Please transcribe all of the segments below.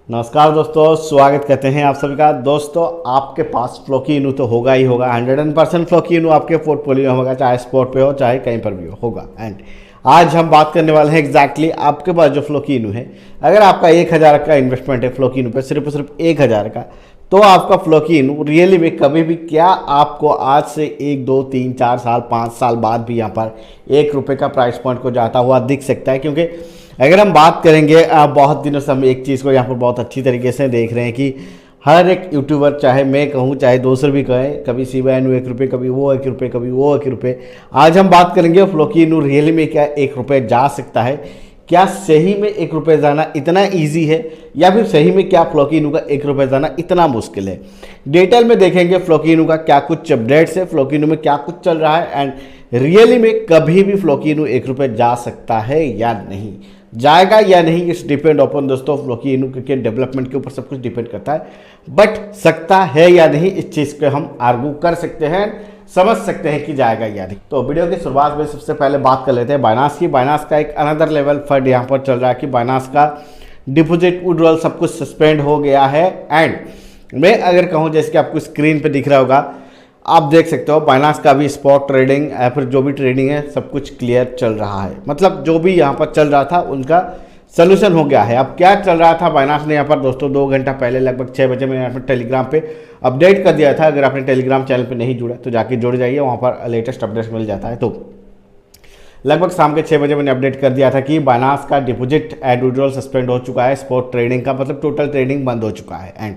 नमस्कार दोस्तों, स्वागत करते हैं आप सभी का। दोस्तों, आपके पास फ्लोकी इनू तो होगा ही होगा। 100% फ्लोकी इनू आपके पोर्टफोलियो में होगा, चाहे स्पॉट पे हो चाहे कहीं पर भी होगा। एंड आज हम बात करने वाले हैं एग्जैक्टली आपके पास जो फ्लोकी इनू है, अगर आपका 1000 का इन्वेस्टमेंट है फ्लोकी इनू पे, सिर्फ 1000 का, तो आपका फ्लोकी इनू रियली में कभी भी क्या आपको आज से 1, 2, 3, 4 साल 5 साल बाद भी यहाँ पर ₹1 का प्राइस पॉइंट को जाता हुआ दिख सकता है। क्योंकि अगर हम बात करेंगे बहुत दिनों से हम एक चीज़ को यहाँ पर बहुत अच्छी तरीके से देख रहे हैं कि हर एक यूट्यूबर, चाहे मैं कहूँ चाहे दूसरे भी कहें, कभी शिबा इनू ₹1, कभी वो ₹1, कभी वो ₹1। आज हम बात करेंगे फ्लोकी इनू रियली में क्या ₹1 जा सकता है, क्या सही में ₹1 जाना इतना ईजी है, या फिर सही में क्या फ्लोकी इनू का ₹1 जाना इतना मुश्किल है। डिटेल में देखेंगे फ्लोकी इनू का क्या कुछ अपडेट्स है, फ्लोकी इनू में क्या कुछ चल रहा है, एंड रियली में कभी भी फ्लोकी इनू ₹1 जा सकता है या नहीं, जाएगा या नहीं, इस डिपेंड अपन दोस्तों फ्लोकी इनू के डेवलपमेंट के ऊपर सब कुछ डिपेंड करता है। बट सकता है या नहीं, इस चीज़ को हम आर्गू कर सकते हैं, समझ सकते हैं कि जाएगा या नहीं। तो वीडियो की शुरुआत में सबसे पहले बात कर लेते हैं बाइनांस की। बाइनांस का एक अनदर लेवल फंड यहाँ पर चल रहा है कि बाइनांस का डिपॉजिट विड्रॉल सब कुछ सस्पेंड हो गया है। एंड मैं अगर कहूँ, जैसे कि आपको स्क्रीन पर दिख रहा होगा, आप देख सकते हो बाइनांस का भी स्पॉट ट्रेडिंग या फिर जो भी ट्रेडिंग है सब कुछ क्लियर चल रहा है। मतलब जो भी यहाँ पर चल रहा था उनका सोल्यूशन हो गया है। अब क्या चल रहा था, बाइनांस ने यहाँ पर दोस्तों 2 घंटा पहले लगभग 6 बजे मैंने यहाँ पर टेलीग्राम पे अपडेट कर दिया था। अगर आपने टेलीग्राम चैनल पे नहीं जुड़ा तो जाके जुड़ जाइए, वहाँ पर लेटेस्ट अपडेट्स मिल जाता है। तो लगभग शाम के 6 बजे मैंने अपडेट कर दिया था कि बाइनांस का डिपॉजिट एंड विड्रॉल सस्पेंड हो चुका है, स्पॉट ट्रेडिंग का मतलब टोटल ट्रेडिंग बंद हो चुका है। एंड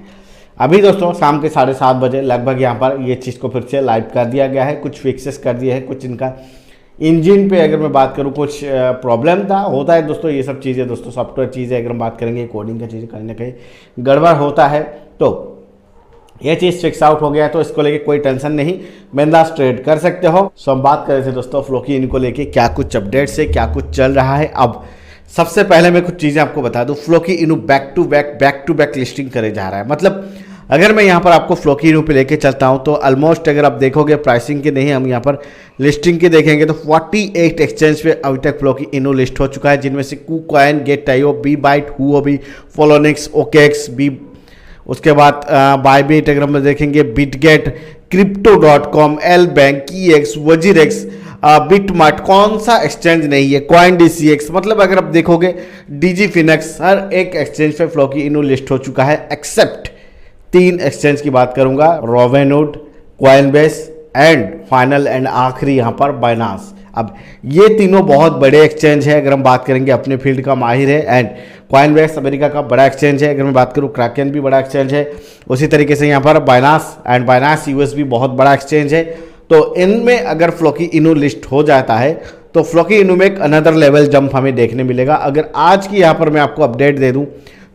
अभी दोस्तों शाम के 7:30 बजे लगभग यहाँ पर ये चीज़ को फिर से लाइव कर दिया गया है, कुछ फिक्सेस कर दिए हैं, कुछ इनका इंजन पे अगर मैं बात करूँ कुछ प्रॉब्लम था, होता है दोस्तों ये सब चीज़ें, दोस्तों सॉफ्टवेयर चीज़ें अगर हम बात करेंगे, कोडिंग का चीज़ें कहीं ना कहीं गड़बड़ होता है। तो ये चीज़ फिक्स आउट हो गया, तो इसको लेके कोई टेंशन नहीं, बिंदास ट्रेड कर सकते हो। सो हम बात कर रहे थे दोस्तों फ्लोकी इनको लेके क्या कुछ अपडेट्स है, क्या कुछ चल रहा है। अब सबसे पहले मैं कुछ चीज़ें आपको बता दूँ, फ्लोकी इनू बैक टू बैक लिस्टिंग करे जा रहा है। मतलब अगर मैं यहाँ पर आपको फ्लोकी इनू पे लेके चलता हूँ तो ऑलमोस्ट अगर आप देखोगे प्राइसिंग के नहीं, हम यहाँ पर लिस्टिंग के देखेंगे तो 48 एक्सचेंज पे अभी तक फ्लोकी इनू लिस्ट हो चुका है, जिनमें से KuCoin, Gate.io, BByte, Huobi, Poloniex, OKX, उसके बाद Bybit अगर हम देखेंगे, Bitget, Crypto.com, Lbank, KeyX, WazirX, BitMart, कौन सा एक्सचेंज नहीं है, CoinDCX, मतलब अगर आप देखोगे DigiFinex, हर एक एक्सचेंज पे फ्लोकी इनू लिस्ट हो चुका है, एक्सेप्ट 3 एक्सचेंज की बात करूंगा, Robinhood, Coinbase and final and आखिरी यहाँ पर बाइनांस। अब ये तीनों बहुत बड़े एक्सचेंज है, अगर हम बात करेंगे अपने फील्ड का माहिर है। एंड Coinbase अमेरिका का बड़ा एक्सचेंज है, अगर मैं बात करूँ Kraken भी बड़ा एक्सचेंज है, उसी तरीके से यहाँ पर बाइनांस एंड बाइनांस US भी बहुत बड़ा एक्सचेंज है। तो इनमें अगर फ्लोकी इनू लिस्ट हो जाता है तो फ्लोकी इनू में एक अनदर लेवल जंप हमें देखने मिलेगा। अगर आज की यहाँ पर मैं आपको अपडेट दे दूँ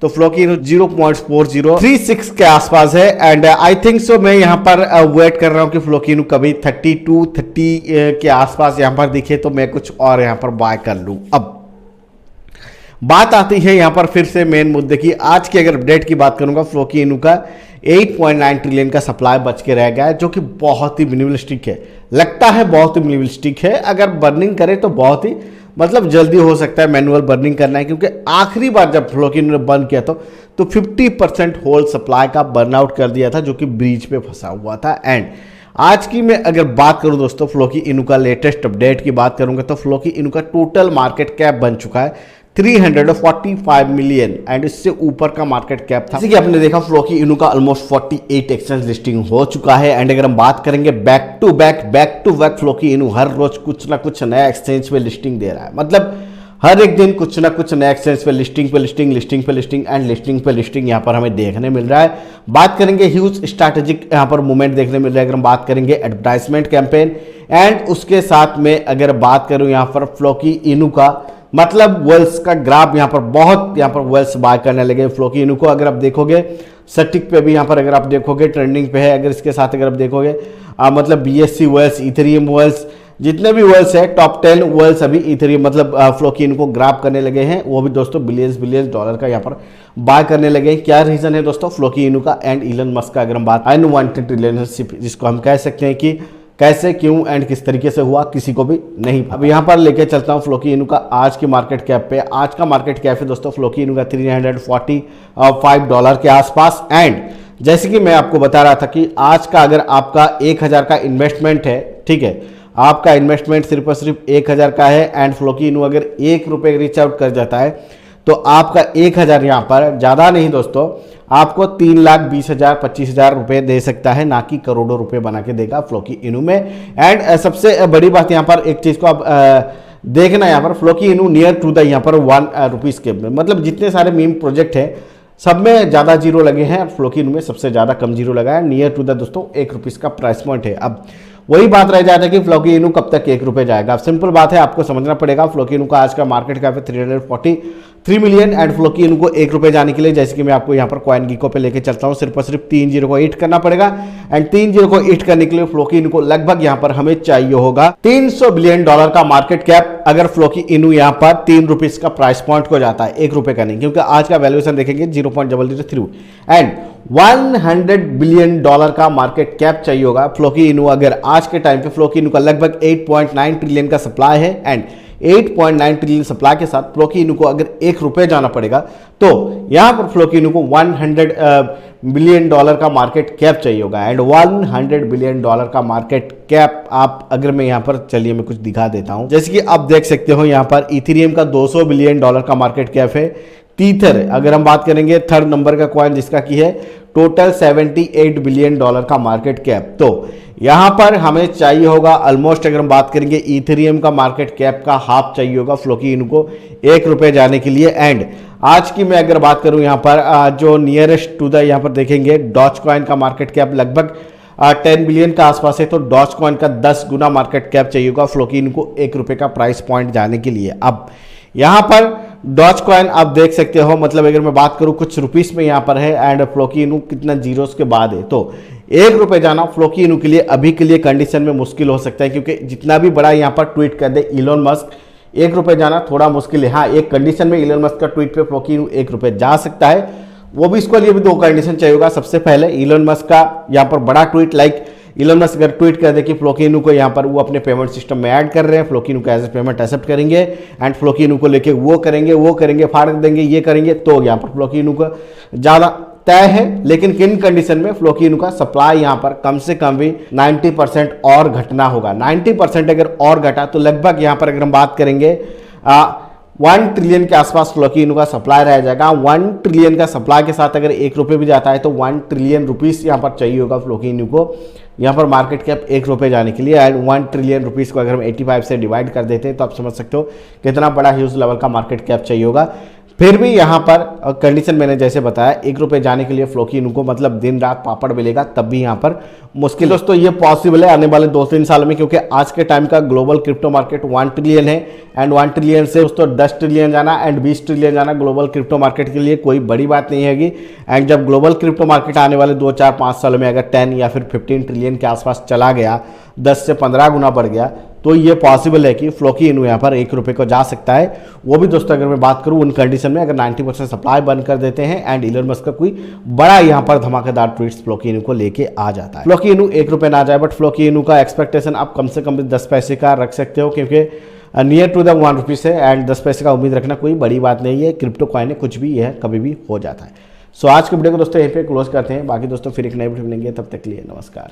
तो फ्लोकी इनू 0.4036 के आसपास है। एंड आई थिंक सो मैं यहाँ पर वेट कर रहा हूँ कि फ्लोकी इनू कभी 32-30 के आसपास यहाँ पर दिखे तो मैं कुछ और यहाँ पर बाय कर लूँ। अब बात आती है यहाँ पर फिर से मेन मुद्दे की। आज की अगर अपडेट की बात करूँगा, फ्लोकी इनू का 8.9 ट्रिलियन का सप्लाई बच के रह गया है, जो कि बहुत ही मिनिमलिस्टिक है, लगता है बहुत ही मिनिमलिस्टिक है। अगर बर्निंग करे तो बहुत ही मतलब जल्दी हो सकता है मैनुअल बर्निंग करना है, क्योंकि आखिरी बार जब फ्लोकी इनू ने बर्न किया तो 50% होल सप्लाई का बर्नआउट कर दिया था, जो कि ब्रीच पे फंसा हुआ था। एंड आज की मैं अगर बात करूं दोस्तों फ्लोकी इनू का लेटेस्ट अपडेट की बात करूंगा तो फ्लोकी इनू का टोटल मार्केट कैप बन चुका है 345 मिलियन, एंड इससे ऊपर का मार्केट कैप था। जैसे कि आपने देखा फ्लोकी इनू का ऑलमोस्ट 48 एक्सचेंज लिस्टिंग हो चुका है। एंड अगर हम बात करेंगे बैक टू बैक फ्लोकी इनू हर रोज कुछ ना कुछ नया एक्सचेंज पे लिस्टिंग दे रहा है। मतलब हर एक दिन कुछ ना कुछ नया एक्सचेंज पे लिस्टिंग एंड लिस्टिंग यहाँ पर हमें देखने मिल रहा है। बात करेंगे ह्यूज स्ट्रैटेजिक यहाँ पर मूवमेंट देखने मिल रहा है। अगर हम बात करेंगे एडवर्टाइजमेंट कैंपेन, एंड उसके साथ में अगर बात करूँ यहाँ पर फ्लोकी इनू का मतलब वेल्स का ग्राफ, यहाँ पर बहुत यहाँ पर वेल्स बाय करने लगे फ्लोकी इनू को। अगर आप देखोगे सटिक पे भी यहाँ पर अगर आप देखोगे ट्रेंडिंग पे है। अगर इसके साथ अगर आप देखोगे मतलब BSC वेल्स, इथेरियम वेल्स, जितने भी वेल्स है टॉप 10 वेल्स अभी इथेरियम मतलब फ्लोकी इनको ग्राब करने लगे हैं, वो भी दोस्तों बिलियंस डॉलर का यहाँ पर बाय करने लगे हैं। क्या रीजन है दोस्तों फ्लोकी इनू का एंड इलन मस्क का? अगर हम बात अनवांटेड रिलेशनशिप जिसको हम कह सकते हैं कि कैसे, क्यों एंड किस तरीके से हुआ, किसी को भी नहीं। अब यहाँ पर लेके चलता हूँ फ्लोकी इनू का आज की मार्केट कैप पे। आज का मार्केट कैप है दोस्तों फ्लोकी इनू का $345 के आसपास। एंड जैसे कि मैं आपको बता रहा था कि आज का अगर आपका 1000 का इन्वेस्टमेंट है, ठीक है, आपका इन्वेस्टमेंट सिर्फ और सिर्फ 1000 का है एंड फ्लोकी इनू अगर ₹1 रीच आउट कर जाता है तो आपका 1000 यहाँ पर ज़्यादा नहीं दोस्तों, आपको 3,20,000 25,000 रुपये दे सकता है, ना कि करोड़ों रुपए बना के देगा फ्लोकी इनू में। एंड सबसे बड़ी बात यहाँ पर एक चीज़ को आप देखना, यहाँ पर फ्लोकी इनू नियर टू द यहाँ पर ₹1 के, मतलब जितने सारे मीम प्रोजेक्ट हैं सब में ज़्यादा जीरो लगे हैं, फ्लोकी इनू में सबसे ज़्यादा कम जीरो लगा है। नियर टू द दोस्तों ₹1 का प्राइस पॉइंट है। अब वही बात रह जाता है कि फ्लोकी इनू कब तक ₹1 जाएगा। अब सिंपल बात है, आपको समझना पड़ेगा फ्लोकी इनू का आज का मार्केट कैप है 343 मिलियन एंड फ्लोकी इनू को ₹1 जाने के लिए जैसे कि मैं आपको यहाँ पर कॉइन गीको पे लेके चलता हूँ, सिर्फ और सिर्फ 30 को हिट करना पड़ेगा। एंड 30 को हिट करने के लिए फ्लोकी इनू को लगभग यहाँ पर हमें चाहिए होगा $300 बिलियन का मार्केट कैप, अगर फ्लोकी इनू यहाँ पर ₹3 का प्राइस पॉइंट को जाता है, ₹1 का नहीं, क्योंकि आज का वैल्यूएशन देखेंगे 0.003 एंड $100 बिलियन का मार्केट कैप चाहिए होगा फ्लोकी इनू। अगर आज के टाइम पे फ्लोकी इनू का लगभग 8.9 ट्रिलियन का सप्लाई है एंड 8.9 ट्रिलियन सप्लाई के साथ फ्लोकी इनू को अगर ₹1 जाना पड़ेगा तो यहां पर फ्लोकी इनू को $100 बिलियन का मार्केट कैप चाहिए होगा। एंड $100 बिलियन का मार्केट कैप आप अगर मैं यहां पर, चलिए मैं कुछ दिखा देता हूं, जैसे कि आप देख सकते हो यहां पर इथेरियम का $200 बिलियन का मार्केट कैप है। टीथर अगर हम बात करेंगे थर्ड नंबर का कॉइन जिसका की है टोटल $78 बिलियन का मार्केट कैप। तो यहां पर हमें चाहिए होगा ऑलमोस्ट, अगर हम बात करेंगे इथेरियम का मार्केट कैप का हाफ चाहिए होगा फ्लोकी इनू को ₹1 जाने के लिए। एंड आज की मैं अगर बात करूं यहां पर जो नियरेस्ट टू द यहां पर देखेंगे डॉज कॉइन का मार्केट कैप लगभग 10 बिलियन का आसपास है, तो डॉज कॉइन का 10 गुना मार्केट कैप चाहिए होगा फ्लोकी इनू को ₹1 का प्राइस पॉइंट जाने के लिए। अब यहां पर डॉज कॉइन आप देख सकते हो, मतलब अगर मैं बात करूं कुछ रुपीस में यहां पर है एंड फ्लोकी इनू कितना जीरोस के बाद है, तो ₹1 जाना फ्लोकी इनू के लिए अभी के लिए कंडीशन में मुश्किल हो सकता है, क्योंकि जितना भी बड़ा यहां पर ट्वीट कर दे इलोन मस्क, ₹1 जाना थोड़ा मुश्किल है। हाँ, एक कंडीशन में इलोन मस्क का ट्वीट पे फ्लोकी इनू ₹1 जा सकता है, वो भी इसके लिए भी 2 कंडीशन चाहिए होगा। सबसे पहले इलोन मस्क का यहाँ पर बड़ा ट्वीट, लाइक इलोन मस्क अगर ट्वीट कर दे कि फ्लोकी इनू को यहाँ पर वो अपने पेमेंट सिस्टम में ऐड कर रहे हैं, फ्लोकी इनू को एज ए पेमेंट एक्सेप्ट करेंगे एंड फ्लोकी इनू को लेके वो करेंगे फाड़ देंगे, ये करेंगे, तो यहाँ पर फ्लोकी इनू का ज़्यादा तय है। लेकिन किन कंडीशन में फ्लोकी इनू का सप्लाई यहाँ पर कम से कम भी 90% और घटना होगा। 90% अगर और घटा तो लगभग यहाँ पर अगर हम बात करेंगे 1 ट्रिलियन के आसपास फ्लोकी इनू का सप्लाई रह जाएगा। 1 ट्रिलियन का सप्लाई के साथ अगर ₹1 भी जाता है तो 1 ट्रिलियन रुपीस यहाँ पर चाहिए होगा फ्लोकी इनू को यहाँ पर मार्केट कैप ₹1 जाने के लिए। एंड 1 ट्रिलियन रुपीस को अगर हम 85 से डिवाइड कर देते हैं तो आप समझ सकते हो कितना बड़ा ह्यूज लेवल का मार्केट कैप चाहिए होगा। फिर भी यहाँ पर कंडीशन मैंने जैसे बताया ₹1 जाने के लिए फ्लोकी इनू को मतलब दिन रात पापड़ मिलेगा, तब भी यहाँ पर मुश्किल दोस्तों ये पॉसिबल है आने वाले 2-3 साल में, क्योंकि आज के टाइम का ग्लोबल क्रिप्टो मार्केट 1 ट्रिलियन है एंड 1 ट्रिलियन से दोस्तों 10 ट्रिलियन जाना एंड 20 ट्रिलियन जाना ग्लोबल क्रिप्टो मार्केट के लिए कोई बड़ी बात नहीं हैगी। एंड जब ग्लोबल क्रिप्टो मार्केट आने वाले 2-4-5 साल में अगर 10 या फिर 15 ट्रिलियन के आसपास चला गया, 10 से 15 गुना बढ़ गया, तो ये पॉसिबल है कि फ्लोकी इनू यहाँ पर ₹1 को जा सकता है। वो भी दोस्तों अगर मैं बात करूँ उन कंडीशन में अगर 90% सप्लाई बंद कर देते हैं एंड इलोन मस्क का कोई बड़ा यहाँ पर धमाकेदार ट्वीट्स फ्लोकी इनू को लेके आ जाता है। फ्लोकी इनू ₹1 ना जाए, बट फ्लोकी इनू का एक्सपेक्टेशन आप कम से कम 10 पैसे का रख सकते हो, क्योंकि नियर टू द ₹1 है एंड 10 पैसे का उम्मीद रखना कोई बड़ी बात नहीं है। क्रिप्टो कॉइन है, कुछ भी है कभी भी हो जाता है। सो आज के वीडियो को दोस्तों यहीं पे क्लोज करते हैं। बाकी दोस्तों फिर एक नई वीडियो मिलेंगे, तब तक के लिए नमस्कार।